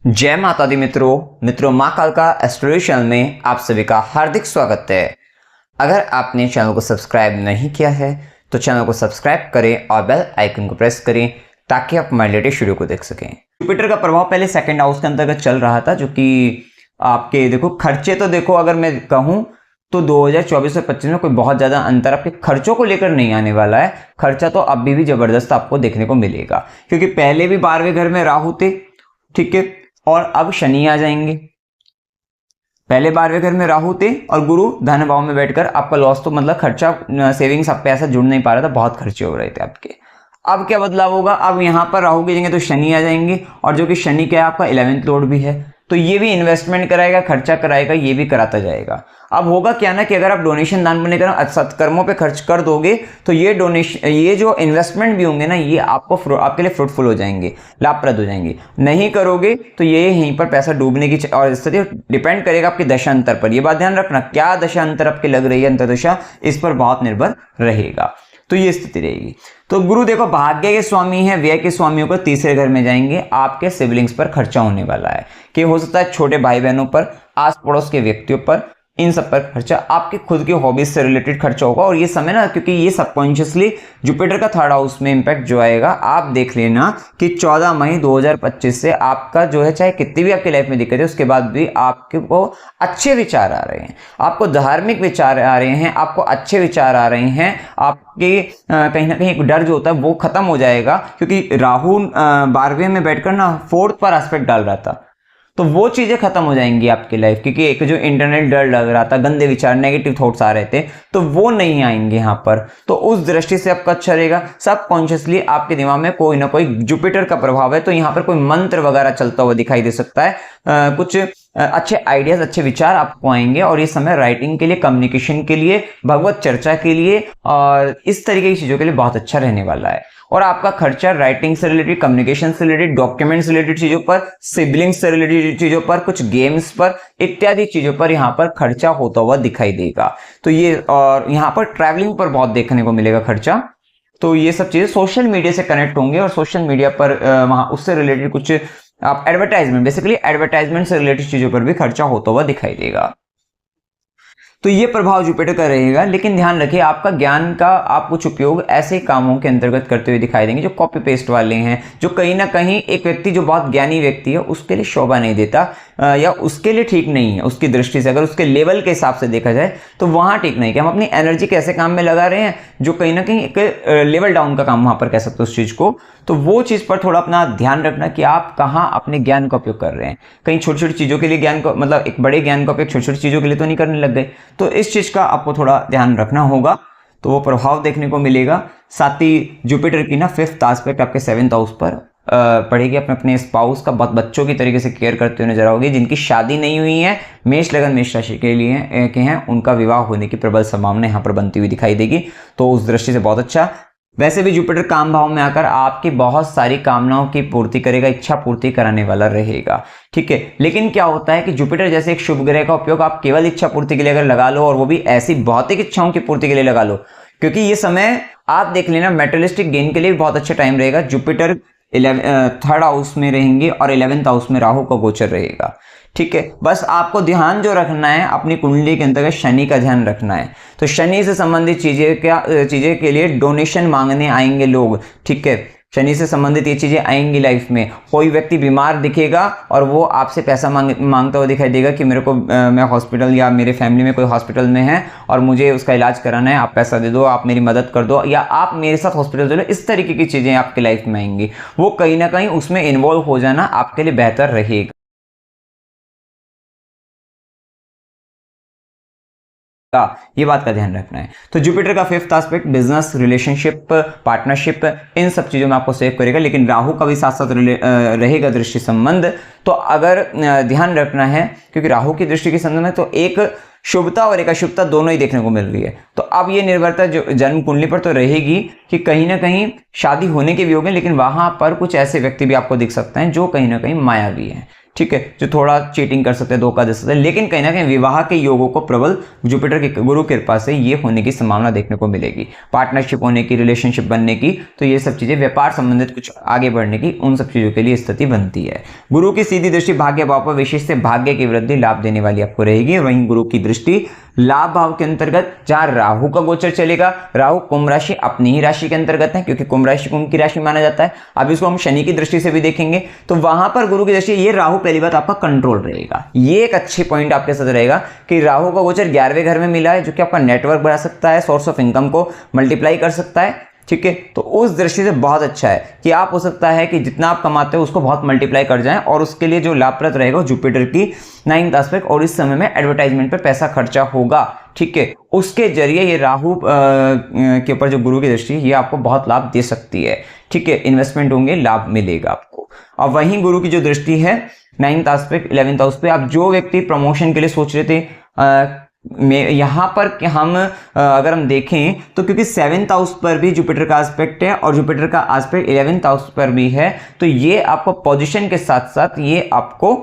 जय माता दी मित्रों माँ कालका एस्ट्रोलॉजी चैनल में आप सभी का हार्दिक स्वागत है। अगर आपने चैनल को सब्सक्राइब नहीं किया है तो चैनल को सब्सक्राइब करें और बेल आइकन को प्रेस करें ताकि आप हमारे लेटेस्ट वीडियो को देख सकें। जुपिटर का प्रभाव पहले सेकंड हाउस के अंतर्गत चल रहा था, जो कि आपके देखो खर्चे तो देखो अगर मैं कहूँ तो 2024 और 25 में कोई बहुत ज्यादा अंतर आपके खर्चों को लेकर नहीं आने वाला है। खर्चा तो अभी भी जबरदस्त आपको देखने को मिलेगा, क्योंकि पहले भी 12वें घर में राहु थे, ठीक है, और अब शनि आ जाएंगे। पहले 12वें घर में राहु थे और गुरु धन भाव में बैठकर आपका लॉस तो मतलब खर्चा सेविंग्स आप पैसा जुड़ नहीं पा रहा था, बहुत खर्चे हो रहे थे आपके। अब क्या बदलाव होगा, अब यहां पर राहु की जगह तो शनि आ जाएंगे, और जो कि शनि क्या है आपका 11th लॉर्ड भी है, तो ये भी इन्वेस्टमेंट कराएगा, खर्चा कराएगा, ये भी कराता जाएगा। अब होगा क्या ना कि अगर आप डोनेशन दान पुण्य कर सत्कर्मों पे खर्च कर दोगे तो ये डोनेशन, ये जो इन्वेस्टमेंट भी होंगे ना, ये आपको आपके लिए फ्रूटफुल हो जाएंगे, लाभप्रद हो जाएंगे। नहीं करोगे तो ये यहीं पर पैसा डूबने की और स्थिति डिपेंड करेगा आपकी दशांतर पर। ये बात ध्यान रखना, क्या दशांतर आपके लग रही है, अंतर्दशा, इस पर बहुत निर्भर रहेगा। तो ये स्थिति रहेगी। तो गुरु देखो भाग्य के स्वामी है, व्यय के स्वामियों को तीसरे घर में जाएंगे। आपके सिबलिंग्स पर खर्चा होने वाला है, कि हो सकता है छोटे भाई बहनों पर, आस पड़ोस के व्यक्तियों पर, इन सब पर खर्चा, आपके खुद के हॉबीज से रिलेटेड खर्चा होगा। और ये समय ना, क्योंकि ये सबकॉन्शियसली जुपिटर का थर्ड हाउस में इंपैक्ट जो आएगा, आप देख लेना कि 14 मई 2025 से आपका जो है, चाहे कितनी भी आपकी लाइफ में दिक्कत है, उसके बाद भी आपको अच्छे विचार आ रहे हैं, आपको धार्मिक विचार आ रहे हैं, आपको अच्छे विचार आ रहे हैं, आपके कहीं ना कहीं एक डर जो होता है वो खत्म हो जाएगा। क्योंकि राहु 12वें में बैठकर ना 4th पर एस्पेक्ट डाल रहा था, तो वो चीजें खत्म हो जाएंगी आपकी लाइफ, क्योंकि एक जो इंटरनल डर लग रहा था, गंदे विचार, नेगेटिव थॉट्स आ रहे थे, तो वो नहीं आएंगे यहाँ पर। तो उस दृष्टि से आपका अच्छा रहेगा। सब कॉन्शियसली आपके दिमाग में कोई ना कोई जुपिटर का प्रभाव है, तो यहाँ पर कोई मंत्र वगैरह चलता हुआ दिखाई दे सकता है। कुछ अच्छे आइडियाज, अच्छे विचार आपको आएंगे, और ये समय राइटिंग के लिए, कम्युनिकेशन के लिए, भगवत चर्चा के लिए और इस तरीके की चीजों के लिए बहुत अच्छा रहने वाला है। और आपका खर्चा राइटिंग से रिलेटेड, कम्युनिकेशन से रिलेटेड, डॉक्यूमेंट से रिलेटेड चीजों पर, सिबलिंग्स से रिलेटेड चीजों पर, कुछ गेम्स पर, इत्यादि चीजों पर यहाँ पर खर्चा होता हुआ दिखाई देगा। तो ये, और यहाँ पर ट्रैवलिंग पर बहुत देखने को मिलेगा खर्चा। तो ये सब चीजें सोशल मीडिया से कनेक्ट होंगे, और सोशल मीडिया पर वहां उससे रिलेटेड कुछ आप एडवर्टाइजमेंट, बेसिकली एडवर्टाइजमेंट से रिलेटेड चीजों पर भी खर्चा होता हुआ दिखाई देगा। तो ये प्रभाव जुपिटर का रहेगा। लेकिन ध्यान रखिए, आपका ज्ञान का आप कुछ उपयोग ऐसे कामों के अंतर्गत करते हुए दिखाई देंगे जो कॉपी पेस्ट वाले हैं, जो कहीं ना कहीं एक व्यक्ति जो बहुत ज्ञानी व्यक्ति है उसके लिए शोभा नहीं देता, या उसके लिए ठीक नहीं है उसकी दृष्टि से। अगर उसके लेवल के हिसाब से देखा जाए तो वहां ठीक नहीं, कि हम अपनी एनर्जी कैसे काम में लगा रहे हैं जो कहीं ना कहीं एक लेवल डाउन का काम वहां पर कह सकते हो उस चीज को। तो वो चीज पर थोड़ा अपना ध्यान रखना कि आप कहाँ अपने ज्ञान का उपयोग कर रहे हैं। कहीं छोटी छोटी चीजों के लिए ज्ञान को, मतलब एक बड़े ज्ञान का उपयोग छोटी छोटी चीजों के लिए तो नहीं करने लग गए। तो इस चीज का आपको थोड़ा ध्यान रखना होगा, तो वो प्रभाव देखने को मिलेगा। साथ ही जुपिटर की ना 5th एस्पेक्ट आपके 7th हाउस पर पड़ेगी। अपने स्पाउस का बहुत बच्चों की तरीके से केयर करते हुए नजर आओगे। जिनकी शादी नहीं हुई है, मेष लगन मेष राशि के लिए के हैं, उनका विवाह होने की प्रबल संभावना यहाँ पर बनती हुई दिखाई देगी। तो उस दृष्टि से बहुत अच्छा। वैसे भी जुपिटर काम भाव में आकर आपकी बहुत सारी कामनाओं की पूर्ति करेगा, इच्छा पूर्ति कराने वाला रहेगा, ठीक है। लेकिन क्या होता है कि जुपिटर जैसे एक शुभ ग्रह का उपयोग आप केवल इच्छा पूर्ति के लिए अगर लगा लो, और वो भी ऐसी भौतिक इच्छाओं की पूर्ति के लिए लगा लो, क्योंकि ये समय आप देख लेना मेटेरियलिस्टिक गेन के लिए बहुत अच्छा टाइम रहेगा। जुपिटर 3rd हाउस में रहेंगे और 11th हाउस में राहु का गोचर रहेगा, ठीक है। बस आपको ध्यान जो रखना है, अपनी कुंडली के अंतर्गत शनि का ध्यान रखना है। तो शनि से संबंधित चीजें के लिए डोनेशन मांगने आएंगे लोग, ठीक है। शनि से संबंधित ये चीजें आएंगी लाइफ में। कोई व्यक्ति बीमार दिखेगा और वो आपसे पैसा मांगता हुआ दिखाई देगा कि मेरे को मैं हॉस्पिटल, या मेरे फैमिली में कोई हॉस्पिटल में है और मुझे उसका इलाज कराना है, आप पैसा दे दो, आप मेरी मदद कर दो, या आप मेरे साथ हॉस्पिटल चलो। इस तरीके की चीजें आपकी लाइफ में आएंगी। वो कहीं ना कहीं उसमें इन्वॉल्व हो जाना आपके लिए बेहतर रहेगा। ये बात का ध्यान रखना है। तो जुपिटर का 5th aspect business, relationship, partnership, इन सब चीजों में आपको सेव करेगा। लेकिन राहु का भी साथ साथ रहेगा दृष्टि संबंध। तो अगर ध्यान रखना है, क्योंकि राहु की दृष्टि के संबंध में तो एक शुभता और एक अशुभता दोनों ही देखने को मिल रही है। तो अब ये निर्भरता जो जन्म कुंडली पर तो रहेगी कि कहीं ना कहीं शादी होने के भी होंगे, लेकिन वहां पर कुछ ऐसे व्यक्ति भी आपको दिख सकते हैं जो कहीं ना कहीं मायावी है, ठीक है, जो थोड़ा चीटिंग कर सकते हैं, धोखा दे सकते हैं, लेकिन कहीं ना कहीं विवाह के योगों को प्रबल जुपिटर की गुरु कृपा से ये होने की संभावना देखने को मिलेगी। पार्टनरशिप होने की, रिलेशनशिप बनने की, तो ये सब चीजें व्यापार संबंधित कुछ आगे बढ़ने की, उन सब चीजों के लिए स्थिति बनती है। गुरु की सीधी दृष्टि भाग्य भाव पर विशेष से भाग्य की वृद्धि लाभ देने वाली आपको रहेगी। वहीं गुरु की दृष्टि लाभ भाव के अंतर्गत जहां राहु का गोचर चलेगा, राहु कुंभ राशि अपनी ही राशि के अंतर्गत है, क्योंकि कुंभ राशि कुंभ की राशि माना जाता है। अब इसको हम शनि की दृष्टि से भी देखेंगे, तो वहां पर गुरु की दृष्टि, ये राहु पहली बात आपका कंट्रोल रहेगा। ये एक अच्छी पॉइंट आपके साथ रहेगा कि राहु का गोचर 11वें घर में मिला है, जो कि आपका नेटवर्क बढ़ा सकता है, सोर्स ऑफ इनकम को मल्टीप्लाई कर सकता है, ठीक है। तो उस दृष्टि से बहुत अच्छा है कि आप हो सकता है कि जितना आप कमाते हो उसको बहुत मल्टीप्लाई कर जाएं, और उसके लिए जो लाभप्रद रहेगा जुपिटर की 9th एस्पेक्ट, और इस समय में एडवर्टाइजमेंट पे पैसा खर्चा होगा, ठीक है, उसके जरिए ये राहु के ऊपर जो गुरु की दृष्टि, ये आपको बहुत लाभ दे सकती है, ठीक है। इन्वेस्टमेंट होंगे, लाभ मिलेगा आपको। और वहीं गुरु की जो दृष्टि है 9th एस्पेक्ट 11th हाउस पे, आप जो व्यक्ति प्रमोशन के लिए सोच रहे थे, यहां पर कि हम अगर हम देखें तो क्योंकि 7th हाउस पर भी जुपिटर का एस्पेक्ट है और जुपिटर का एस्पेक्ट 11th हाउस पर भी है, तो ये आपको पोजीशन के साथ साथ ये आपको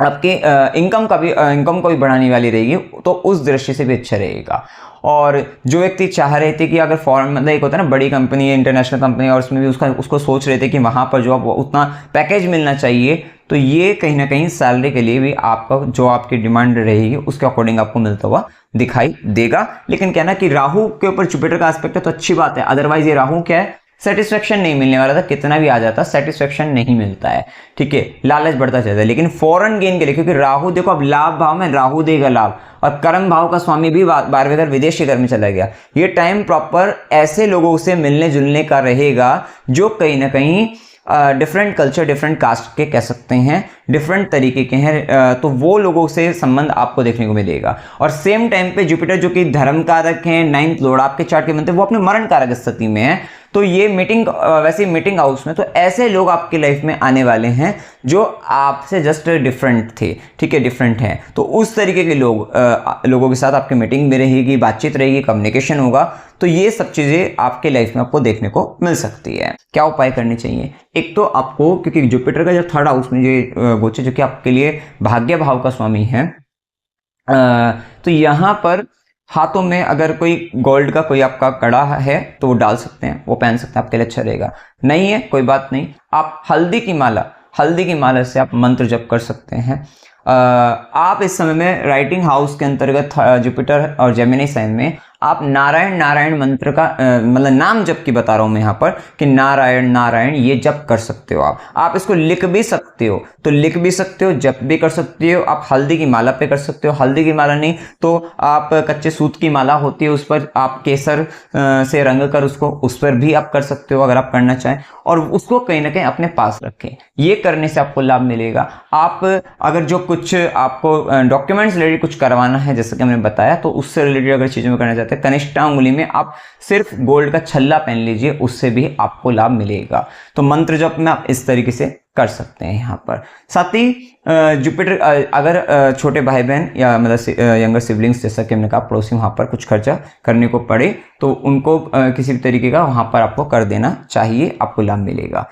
आपके इनकम को भी बढ़ाने वाली रहेगी, तो उस दृष्टि से भी अच्छा रहेगा। और जो व्यक्ति चाह रहे थे कि अगर फॉरेन, मतलब एक होता है ना बड़ी कंपनी है, इंटरनेशनल कंपनी, और उसमें भी उसको सोच रहे थे कि वहां पर जो उतना पैकेज मिलना चाहिए, तो ये कहीं ना कहीं सैलरी के लिए भी आपका जो आपकी डिमांड रहेगी उसके अकॉर्डिंग आपको मिलता हुआ दिखाई देगा। लेकिन क्या ना कि राहु के ऊपर जुपिटर का एस्पेक्ट है, तो अच्छी बात है। अदरवाइज ये राहु क्या है, सेटिस्फेक्शन नहीं मिलने वाला था, कितना भी आ जाता सेटिस्फेक्शन नहीं मिलता है, ठीक है, लालच बढ़ता जाता है। लेकिन फॉरेन गेन के लिए, क्योंकि राहु देखो अब लाभ भाव में राहु देगा लाभ, और कर्म भाव का स्वामी भी 12वें घर विदेशी घर में चला गया। ये टाइम प्रॉपर ऐसे लोगों से मिलने जुलने का रहेगा जो कहीं ना कहीं डिफरेंट कल्चर, डिफरेंट कास्ट के कह सकते हैं, डिफरेंट तरीके के हैं, तो वो लोगों से संबंध आपको देखने को मिलेगा। और सेम टाइम पे जुपिटर जो कि धर्म कारक है, 9th लॉर्ड आपके चार्ट के बनते हैं, वो अपने मरण कारक स्थिति में है, तो ये वैसे मीटिंग हाउस में, तो ऐसे लोग आपकी लाइफ में आने वाले हैं जो आपसे जस्ट डिफरेंट थे, ठीक है, डिफरेंट हैं। तो उस तरीके के लोगों के साथ आपकी मीटिंग भी रहेगी, बातचीत रहेगी, कम्युनिकेशन होगा, तो ये सब चीजें आपके लाइफ में आपको देखने को मिल सकती है। क्या उपाय करने चाहिए? एक तो आपको, क्योंकि जुपिटर का जो 3rd हाउस में जो गोचर, जो कि आपके लिए भाग्य भाव का स्वामी है, तो यहां पर हाथों में अगर कोई गोल्ड का कोई आपका कड़ा है तो वो डाल सकते हैं, वो पहन सकते हैं, आपके लिए अच्छा रहेगा। नहीं है कोई बात नहीं, आप हल्दी की माला से आप मंत्र जप कर सकते हैं। आप इस समय में राइटिंग हाउस के अंतर्गत जुपिटर और जेमिनी साइन में आप नारायण मंत्र का मतलब नाम जप की बता रहा हूं मैं यहाँ पर, कि नारायण ये जप कर सकते हो। आप इसको लिख भी सकते हो, तो लिख भी सकते हो, जप भी कर सकते हो। आप हल्दी की माला पे कर सकते हो, हल्दी की माला नहीं तो आप कच्चे सूत की माला होती है, उस पर आप केसर से रंग कर उसको, उस पर भी आप कर सकते हो अगर आप करना चाहें, और उसको कहीं ना कहीं अपने पास रखें। ये करने से आपको लाभ मिलेगा। आप अगर जो कुछ आपको डॉक्यूमेंट्स रिलेटेड कुछ करवाना है, जैसे कि हमने बताया, तो उससे रिलेटेड अगर चीजों में करना चाहते हैं, कनिष्ठा उंगली में आप सिर्फ गोल्ड का छल्ला पहन लीजिए, उससे भी आपको लाभ मिलेगा। तो मंत्र जप में आप इस तरीके से कर सकते हैं यहाँ पर। साथ ही जुपिटर, अगर छोटे भाई बहन या मतलब यंगर सिबलिंग्स, जैसा कि हमने कहा, पड़ोसी, वहां पर कुछ खर्चा करने को पड़े तो उनको किसी भी तरीके का वहां पर आपको कर देना चाहिए, आपको लाभ मिलेगा।